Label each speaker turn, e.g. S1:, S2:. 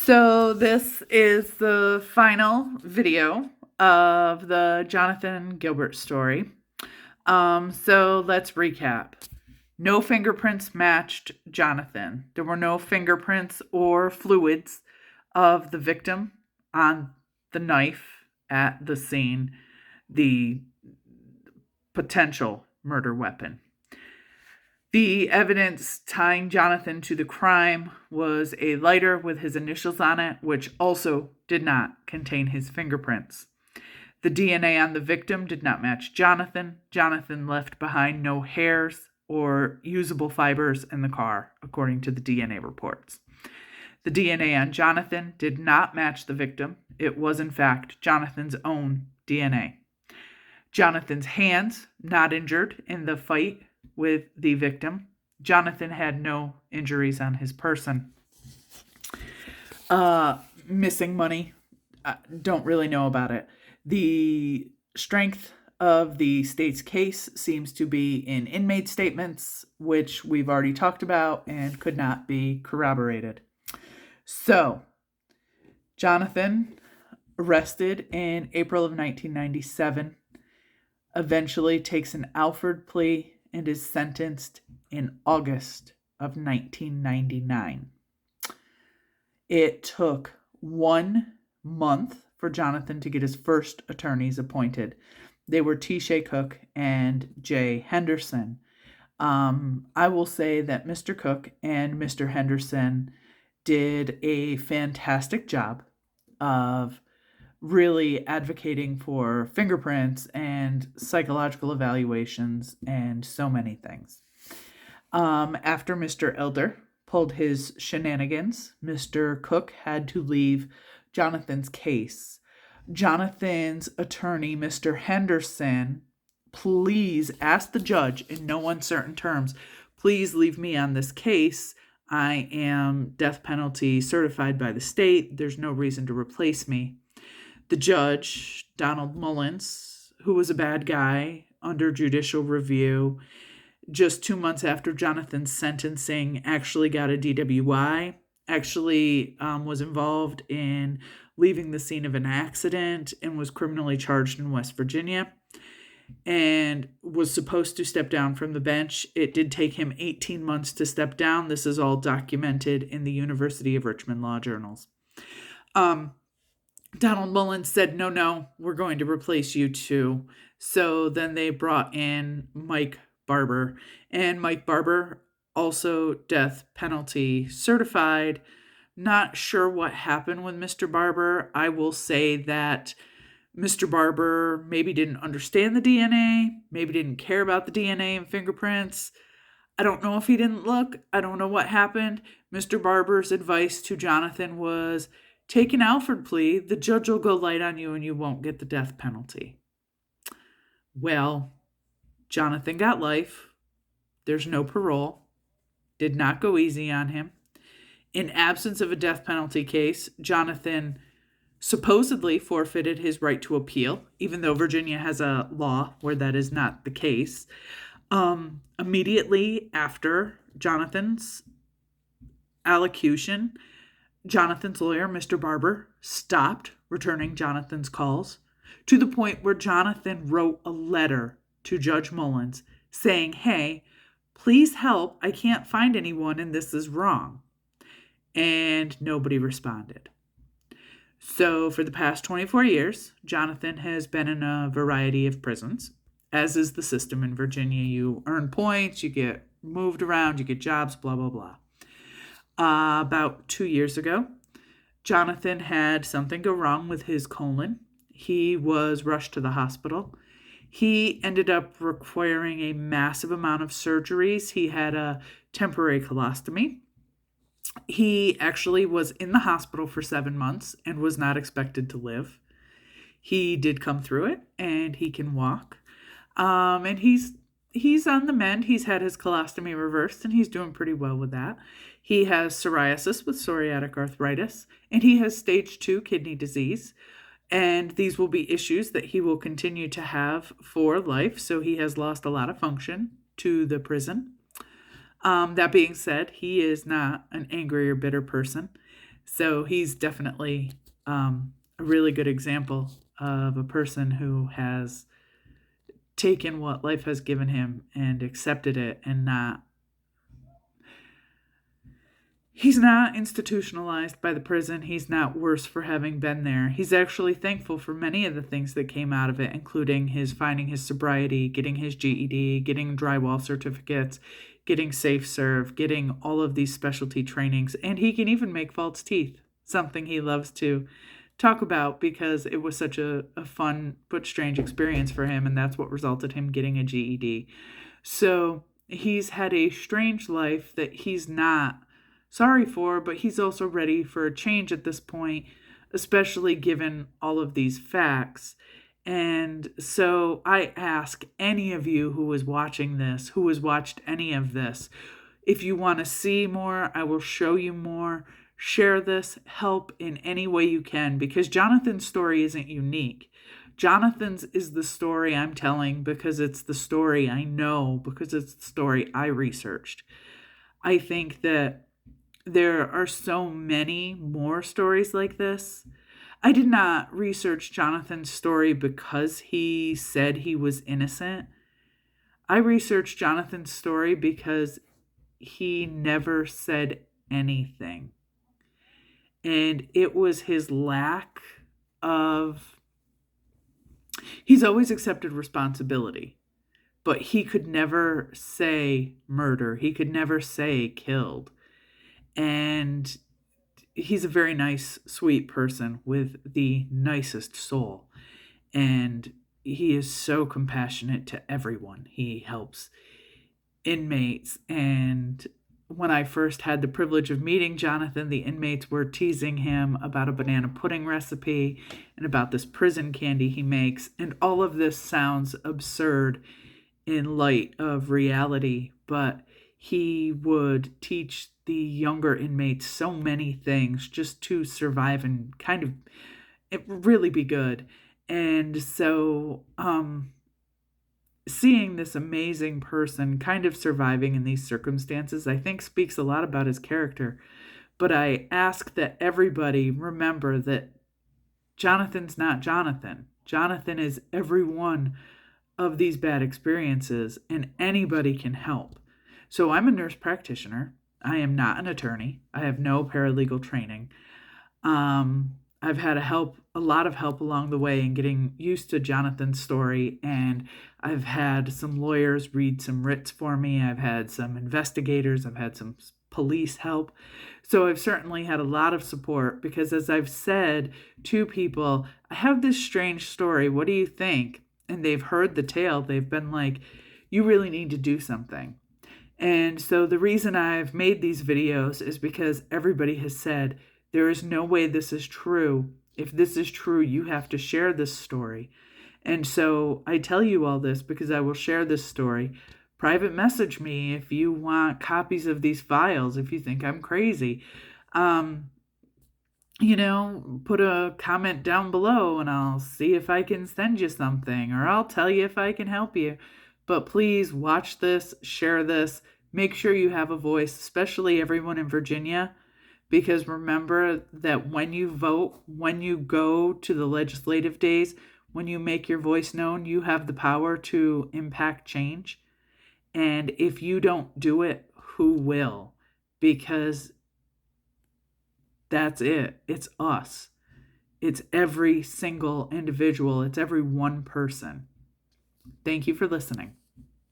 S1: So this is the final video of the Jonathan Gilbert story. So let's recap. No fingerprints matched Jonathan. There were no fingerprints or fluids of the victim on the knife at the scene, the potential murder weapon. The evidence tying Jonathan to the crime was a lighter with his initials on it, which also did not contain his fingerprints. The DNA on the victim did not match Jonathan. Jonathan left behind no hairs or usable fibers in the car, according to the DNA reports. The DNA on Jonathan did not match the victim. It was, in fact, Jonathan's own DNA. Jonathan's hands, not injured in the fight with the victim. Jonathan had no injuries on his person. Missing money, don't really know about it. The strength of the state's case seems to be in inmate statements, which we've already talked about and could not be corroborated. So, Jonathan, arrested in April of 1997, eventually takes an Alford plea and is sentenced in August of 1999. It took 1 month for Jonathan to get his first attorneys appointed. They were T. Shea Cook and Jay Henderson. I will say that Mr. Cook and Mr. Henderson did a fantastic job of really advocating for fingerprints and psychological evaluations and so many things. After Mr. Elder pulled his shenanigans, Mr. Cook had to leave Jonathan's case. Jonathan's attorney, Mr. Henderson, please ask the judge in no uncertain terms, please leave me on this case. I am death penalty certified by the state. There's no reason to replace me. The judge, Donald Mullins, who was a bad guy under judicial review, just 2 months after Jonathan's sentencing, actually got a DWI, was involved in leaving the scene of an accident and was criminally charged in West Virginia and was supposed to step down from the bench. It did take him 18 months to step down. This is all documented in the University of Richmond Law Journals. Donald Mullins said, no, we're going to replace you too. So then they brought in Mike Barber. And Mike Barber, also death penalty certified. Not sure what happened with Mr. Barber. I will say that Mr. Barber maybe didn't understand the DNA, maybe didn't care about the DNA and fingerprints. I don't know if he didn't look. I don't know what happened. Mr. Barber's advice to Jonathan was, take an Alford plea, the judge will go light on you and you won't get the death penalty. Well, Jonathan got life. There's no parole. Did not go easy on him. In absence of a death penalty case, Jonathan supposedly forfeited his right to appeal, even though Virginia has a law where that is not the case. Immediately after Jonathan's allocution, Jonathan's lawyer, Mr. Barber, stopped returning Jonathan's calls to the point where Jonathan wrote a letter to Judge Mullins saying, hey, please help. I can't find anyone and this is wrong. And nobody responded. So for the past 24 years, Jonathan has been in a variety of prisons, as is the system in Virginia. You earn points, you get moved around, you get jobs, blah, blah, blah. About 2 years ago, Jonathan had something go wrong with his colon. He was rushed to the hospital. He ended up requiring a massive amount of surgeries. He had a temporary colostomy. He actually was in the hospital for 7 months and was not expected to live. He did come through it, and he can walk. And he's on the mend. He's had his colostomy reversed, and he's doing pretty well with that. He has psoriasis with psoriatic arthritis, and he has stage 2 kidney disease. And these will be issues that he will continue to have for life. So he has lost a lot of function to the prison. That being said, he is not an angry or bitter person. So he's definitely a really good example of a person who has taken what life has given him and accepted it, and he's not institutionalized by the prison. He's not worse for having been there. He's actually thankful for many of the things that came out of it, including his finding his sobriety, getting his GED, getting drywall certificates, getting safe serve, getting all of these specialty trainings, and he can even make false teeth, something he loves to talk about because it was such a fun but strange experience for him, and that's what resulted him getting a GED. So he's had a strange life that he's not sorry for, but he's also ready for a change at this point, especially given all of these facts. And so I ask any of you who is watching this, who has watched any of this, if you want to see more, I will show you more. Share this, help in any way you can, because Jonathan's story isn't unique. Jonathan's is the story I'm telling because it's the story I know, because it's the story I researched. I think that there are so many more stories like this. I did not research Jonathan's story because he said he was innocent. I researched Jonathan's story because he never said anything. And it was his lack of. He's always accepted responsibility, but he could never say murder. He could never say killed. And he's a very nice, sweet person with the nicest soul. And he is so compassionate to everyone. He helps inmates. And when I first had the privilege of meeting Jonathan, the inmates were teasing him about a banana pudding recipe and about this prison candy he makes. And all of this sounds absurd in light of reality, but he would teach the younger inmates so many things just to survive and kind of it really be good. And so seeing this amazing person kind of surviving in these circumstances, I think speaks a lot about his character. But I ask that everybody remember that Jonathan's not Jonathan. Jonathan is every one of these bad experiences, and anybody can help. So I'm a nurse practitioner. I am not an attorney. I have no paralegal training. I've had a lot of help along the way in getting used to Jonathan's story, and I've had some lawyers read some writs for me. I've had some investigators. I've had some police help. So I've certainly had a lot of support because, as I've said to people, I have this strange story. What do you think? And they've heard the tale. They've been like, you really need to do something. And so the reason I've made these videos is because everybody has said, there is no way this is true. If this is true, you have to share this story. And so I tell you all this because I will share this story. Private message me if you want copies of these files, if you think I'm crazy. Put a comment down below and I'll see if I can send you something, or I'll tell you if I can help you. But please watch this, share this, make sure you have a voice, especially everyone in Virginia. Because remember that when you vote, when you go to the legislative days, when you make your voice known, you have the power to impact change. And if you don't do it, who will? Because that's it. It's us. It's every single individual. It's every one person. Thank you for listening.